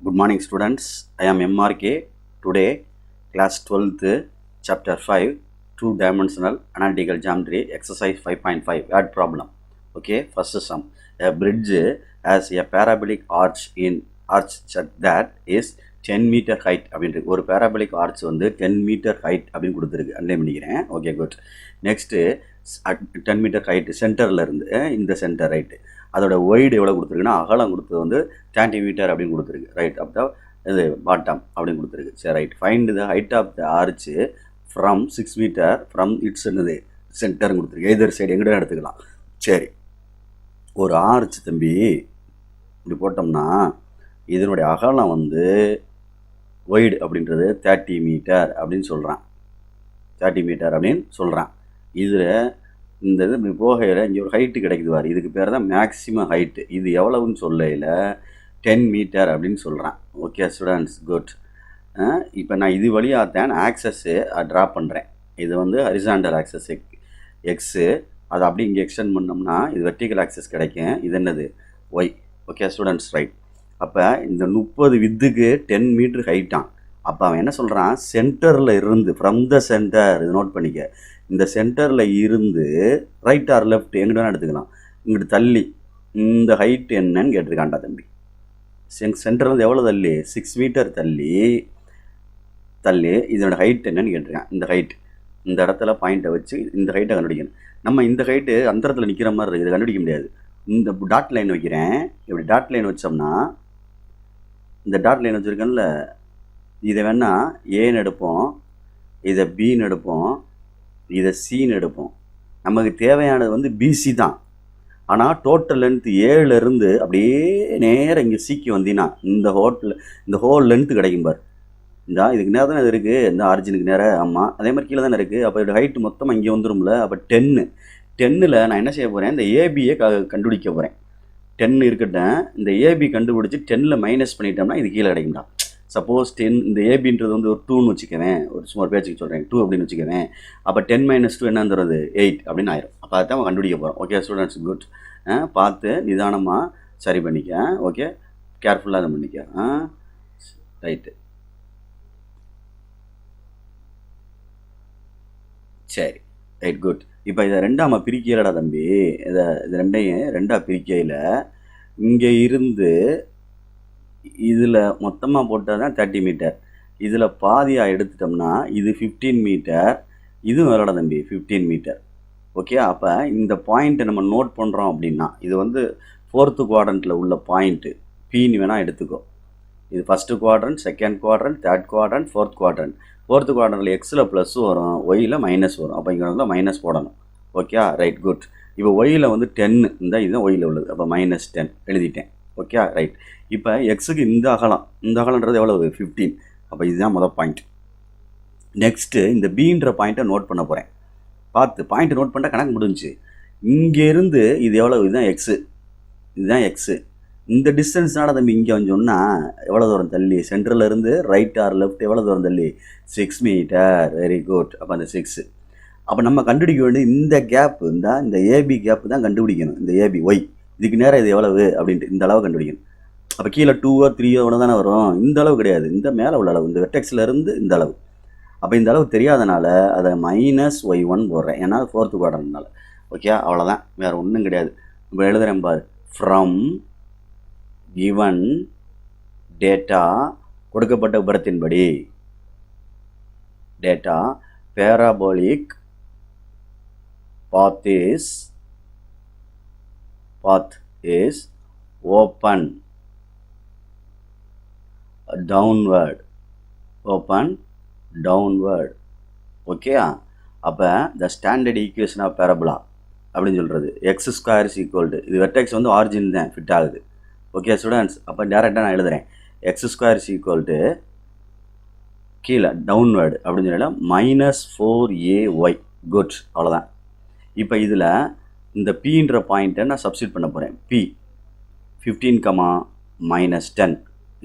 Good morning students, I am MRK. Today class 12th chapter 5 two-dimensional analytical geometry exercise 5.5 word problem. Okay, first sum. A bridge has a parabolic arch that is 10 meter height அப்படின்றது ஒரு parabolic arch வந்து 10 meter height அப்படின்னு கொடுத்துருக்கு அண்டே பண்ணிக்கிறேன். Okay good. Next 10 metre height சென்டரில் இருந்து இந்த சென்டர் ரைட்டு அதோட ஒய்டு எவ்வளோ கொடுத்துருக்குன்னா அகலம் கொடுத்தது வந்து 30 மீட்டர் அப்படின்னு கொடுத்துருக்கு ரைட். அப்போ இது பாட்டம் அப்படின்னு கொடுத்துருக்கு. சரி right. Find the height of the arch from 6 metre from its என்னது சென்டர்னு கொடுத்துருக்கு. எதிர் சைடு எங்கிட்ட எடுத்துக்கலாம். சரி, ஒரு ஆர்ச் தம்பி இப்படி போட்டோம்னா இதனுடைய அகலம் வந்து ஒய்டு அப்படின்றது 30 மீட்டர் அப்படின்னு சொல்கிறான். 30 மீட்டர் அப்படின்னு சொல்கிறான். இதில் இந்த இது இப்படி போகையில் இங்கே ஒரு ஹைட்டு கிடைக்குது பாரு, இதுக்கு பேர் தான் மேக்ஸிமம் ஹைட்டு. இது எவ்வளவுன்னு சொல்லையில் 10 மீட்டர் அப்படின்னு சொல்கிறான். Okay students, good. இப்போ நான் இது வழியாக தான் ஆக்சஸ்ஸு ட்ரா பண்ணுறேன். இது வந்து ஹரிசாண்டல் ஆக்சஸ் எக்ஸு, அதை அப்படி இங்கே எக்ஸ்டெண்ட் பண்ணோம்னா இது வெர்டிக்கல் ஆக்சஸ் கிடைக்கும். இது என்னது ஒய். Okay students, right. அப்போ இந்த 30 வித்துக்கு 10 மீட்ரு ஹைட்டான். அப்போ அவன் என்ன சொல்கிறான், சென்டரில் இருந்து ஃப்ரம் த சென்டர், இது நோட் பண்ணிக்க, இந்த சென்டரில் இருந்து ரைட் ஆர் லெஃப்ட் எங்கிட்ட வேணால் எடுத்துக்கலாம், இங்கிட்டு தள்ளி இந்த ஹைட் என்னன்னு கேட்டிருக்காண்டா தம்பி. சென்டர்லேருந்து எவ்வளோ தள்ளி, 6 மீட்டர் தள்ளி இதனோட ஹைட் என்னன்னு கேட்டிருக்கான். இந்த ஹைட் இந்த இடத்துல பாயிண்ட்டை வச்சு இந்த ஹைட்டை கண்டுபிடிக்கணும். நம்ம இந்த ஹைட்டு அந்த இடத்துல நிற்கிற மாதிரி இருக்குது, இதை கண்டுபிடிக்க முடியாது. இந்த டாட் லைன் வைக்கிறேன். இப்படி டாட் லைன் வச்சோம்னா இந்த டாட் லைன் வச்சுருக்கேன்ல, இதை வேணால் ஏன்னு எடுப்போம், இதை பின்னு எடுப்போம், இதை சின்னு எடுப்போம். நமக்கு தேவையானது வந்து பிசி தான். ஆனால் டோட்டல் லென்த்து ஏழுலேருந்து அப்படியே நேரம் இங்கே சிக்கு வந்தீங்கன்னா இந்த ஹோல் லென்த்து கிடைக்கும் பார். இந்த இதுக்கு நேரம் தானே இது இருக்குது, இந்த ஆரிஜினுக்கு நேரம். ஆமாம், அதே மாதிரி கீழே தானே இருக்குது. அப்போ இதோட ஹைட்டு மொத்தமாக இங்கே வந்துடும்ல. அப்போ 10ல் நான் என்ன செய்ய போகிறேன், இந்த ஏபியை கண்டுபிடிக்க போகிறேன். 10 இருக்கட்டும், இந்த ஏபி கண்டுபிடிச்சி 10ல் மைனஸ் பண்ணிட்டோம்னா இது கீழே கிடைக்கும்டா. சப்போஸ் 10 இந்த ஏபின்றது வந்து ஒரு 2ன்னு வச்சுக்குவேன், ஒரு சும்மா பேச்சுக்கு சொல்கிறேன் 2 அப்படின்னு வச்சுக்குவேன். அப்போ 10 - 2 என்னன்றது 8 அப்படின்னு ஆயிரும். அப்போ அதை தான் கண்டுபிடிக்க போகிறோம். Okay students, good. பார்த்து நிதானமாக சரி பண்ணிக்க. ஓகே, கேர்ஃபுல்லாக அதை பண்ணிக்க. ரைட்டு, சரி ரைட், குட். இப்போ இதை ரெண்டாம பிரிக்கையிலடா தம்பி, இது ரெண்டையும் ரெண்டாக பிரிக்கையில் இங்கே இருந்து இதில் மொத்தமாக போட்டால் தான் 30 மீட்டர். இதில் பாதியாக எடுத்துட்டோம்னா இது 15 மீட்டர், இதுவும் வேறோட தம்பி 15 மீட்டர். ஓகே, அப்போ இந்த பாயிண்ட்டை நம்ம நோட் பண்ணுறோம் அப்படின்னா இது வந்து 4th குவாட்ரண்ட்டில் உள்ள பாயிண்ட்டு பின்னு வேணால் எடுத்துக்கோ. இது first quadrant, second quadrant, third quadrant, 4th quadrant. 4th குவாட்ரண்ட்டில் எக்ஸில் ப்ளஸ் வரும், ஒய்யில் மைனஸ் வரும். அப்போ இங்கே மைனஸ் போடணும். Okay right, good. இப்போ ஒய்யில் வந்து 10, இந்த இதுதான் ஒய்யில் உள்ளது. அப்போ -10 எழுதிட்டேன். Okay right. இப்போ எக்ஸுக்கு இந்த அகலன்றது எவ்வளவு, 15. அப்போ இதுதான் முதல் பாயிண்ட். நெக்ஸ்ட்டு இந்த பின்ற பாயிண்ட்டை நோட் பண்ண போகிறேன். பார்த்து பாயிண்ட்டை நோட் பண்ணால் கணக்கு முடிஞ்சு. இங்கேருந்து இது எவ்வளவு, இதுதான் எக்ஸு. இந்த டிஸ்டன்ஸ்னால தம்பி இங்கே சொன்னால் எவ்வளோ தூரம் தள்ளி, சென்டரில் இருந்து ரைட் ஆர் லெஃப்ட் எவ்வளோ தூரம் தள்ளி, 6 மீட்டர். Very good. அப்போ அந்த 6. அப்போ நம்ம கண்டுபிடிக்க வேண்டியது இந்த கேப்பு, இந்த ஏபி கேப்பு தான் கண்டுபிடிக்கணும். இந்த ஏபி ஒய் இதுக்கு நேரம் இது எவ்வளவு அப்படின்ட்டு இந்த அளவு கண்டுபிடிக்கணும். அப்போ கீழே 2 or 3 ஒன்று தானே வரும், இந்த அளவு கிடையாது, இந்த மேலே உள்ள அளவு, இந்த வெர்டெக்ஸில் இருந்து இந்த அளவு. அப்போ இந்த அளவு தெரியாதனால அதை -y1 போடுறேன், ஏன்னா 4th குவாட்ரண்ட்னால. ஓகே, அவ்வளோதான், வேறு ஒன்றும் கிடையாது. இப்போ எழுதுகிறேன் பாரு. ஃப்ரம் given டேட்டா, கொடுக்கப்பட்ட விபரத்தின்படி data, parabolic path is open downward. Okay, அப்போ the standard equation of parabola அப்படின்னு சொல்கிறது x² = இது வெர்டெக்ஸ் வந்து ஆரிஜின் தான் ஃபிட் ஆகுது. ஓகே ஸ்டூடெண்ட்ஸ், அப்போ டேரெக்டாக நான் எழுதுகிறேன். x² = கீழே டவுன்வேர்டு அப்படின்னு சொல்லலாம் -4ay. குட், அவ்வளோதான். இப்போ இதில் இந்த பின்ற பாயிண்ட்டை நான் சப்ஸ்டியூட் பண்ண போகிறேன். பி 15, -10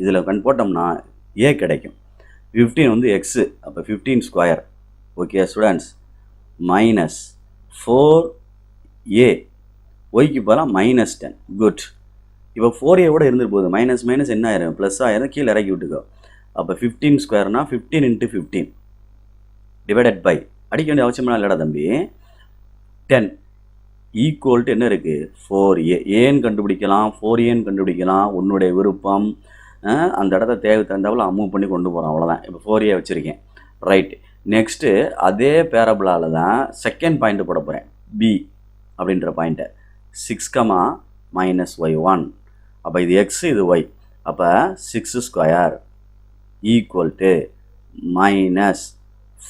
இதில் போட்டோம்னா ஏ கிடைக்கும். 15 வந்து எக்ஸு, அப்போ 15². ஓகே ஸ்டூடெண்ட்ஸ், -4a ஒய்க்கு போகலாம் -10. குட். இப்போ 4a இருந்துட்டு போகுது, மைனஸ் மைனஸ் என்ன ஆயிரும், ப்ளஸ் ஆயிரும், கீழே இறக்கி விட்டுக்கோ. அப்போ 15 ஸ்கொயர்னா 15 × 15 டிவைடட் பை, அடிக்க வேண்டிய அவசியமா இல்லைடா தம்பி, 10 ஈக்குவல் டு என்ன இருக்குது, 4a. ஏன்னு கண்டுபிடிக்கலாம், 4aன்னு கண்டுபிடிக்கலாம், உன்னுடைய விருப்பம். அந்த இடத்த தேவை தகுந்தாப்புல மூவ் பண்ணி கொண்டு போகிறோம், அவ்வளோதான். இப்போ 4a வச்சுருக்கேன், ரைட். நெக்ஸ்ட்டு அதே பேரபிளால் தான் செகண்ட் பாயிண்ட் போட போகிறேன், b அப்படின்ற பாயிண்ட்டை. 6, -y1. அப்போ இது x, இது y. அப்போ 6 square equal to minus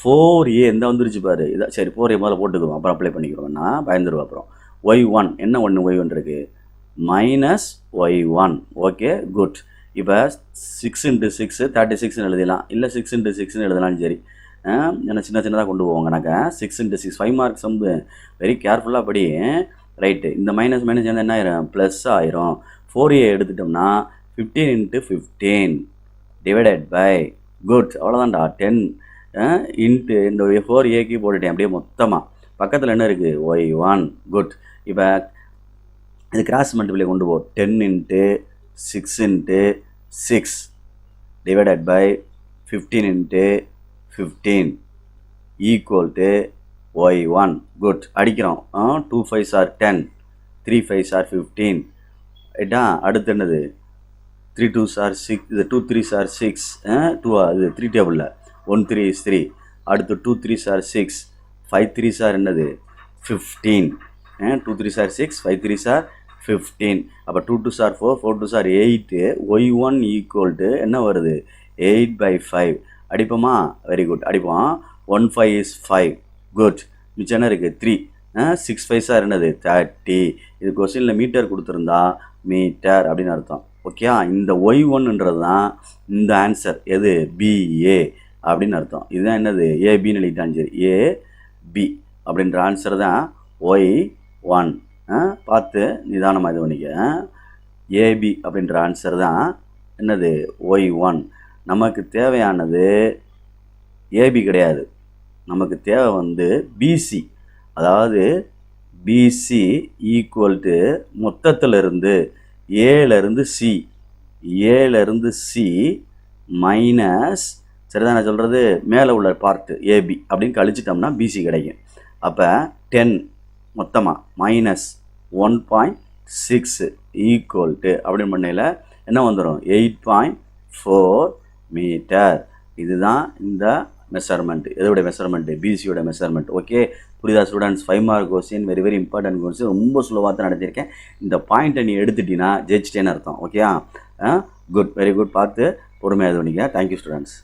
4a. எந்த வந்துருச்சு பாரு, இதான் சரி. 4a முதல்ல போட்டுக்குவோம், அப்புறம் அப்ளை பண்ணிக்கிறோம்னா பயந்துருவோம். அப்புறம் y1 என்ன ஒன்று, y1 இருக்குது, -y1. Okay, good. இப்போ 6 × 6 36ன்னு எழுதலாம், இல்லை 6 × 6ன்னு எழுதலாம். சரி, ஏன்னா சின்ன சின்னதாக கொண்டு போவாங்க. எனக்கு 6 × 6 5 மார்க் சம்பு, வெரி கேர்ஃபுல்லாக படி, ரைட்டு. இந்த மைனஸ் மைனஸ் என்ன ஆயிரும், ப்ளஸ் ஆயிரும். 4a எடுத்துட்டோம்னா 15 × 15 டிவைடட் பை, குட், அவ்வளோதான்டா, 10 இன்ட்டு இந்த 4a போட்டுட்டேன் அப்படியே மொத்தமாக. பக்கத்தில் என்ன இருக்குது, y1, குட். இப்போ இது கிராஸ் மல்டிப்ளை கொண்டு போ, 10 × 6 × 6 divided by 15 × 15 equal to y1, good. அடிக்கிறோம், 2 5s are 10, 3 5s are 15. ரைட்டா, அடுத்து என்னது, 3 2s are 6, இது 2 3s are 6, 2 இது 3 டேபிளில் 1 3 is 3. அடுத்து 2 3s are 6, 5 3s are என்னது, 15. 2 3s are 6, 5 3s are 15. அப்போ 2 2s are 4, 4 2s are 8. y1 equal to என்ன வருது, 8/5. அடிப்போமா, வெரி குட், அடிப்போம். 1 5 is 5, குட். மிச்சம் என்ன இருக்குது, 3. 6 5s are என்னது, 30. இது கொஸ்டினில் மீட்டர் கொடுத்துருந்தா மீட்டர் அப்படின்னு அர்த்தம். ஓகே, இந்த y1ன்றது தான் இந்த ஆன்சர், எது, BA அப்படின்னு அர்த்தம். இதுதான் என்னது, ஏபின்னு எழுதிட்டான். சரி, AB அப்படின்ற ஆன்சர் தான் y1. பார்த்து நிதானமாக இது பண்ணிக்க. ஏபி அப்படின்ற ஆன்சர் தான் என்னது, y1. நமக்கு தேவையானது ஏபி கிடையாது, நமக்கு தேவை வந்து பிசி. அதாவது பிசி ஈக்குவல் டு மொத்தத்திலிருந்து ஏலேருந்து சி, ஏலேருந்து சி மைனஸ், சரிதான் நான் சொல்கிறது, மேலே உள்ள பார்ட்டு ஏபி அப்படின்னு கழிச்சிட்டோம்னா பிசி கிடைக்கும். அப்போ 10 மொத்தமாக மைனஸ் 1.6 ஈக்குவல் டு அப்படின்னு பண்ணையில் என்ன வந்துடும், 8.4 மீட்டர். இதுதான் இந்த மெஷர்மெண்ட். எதோடைய மெஷர்மெண்ட்டு, பிசியோட மெஷர்மெண்ட். ஓகே, புரியுதா students? 5 mark question, very very important question. ரொம்ப ஸ்லோவாக தான் நடத்தியிருக்கேன். இந்த பாயிண்ட்டை நீ எடுத்துட்டீங்கன்னா ஜெயிச்சிட்டேன்னு அர்த்தம். Okay, good, very good. பார்த்து பொறுமையாக இது பண்ணிக்க. Thank you students.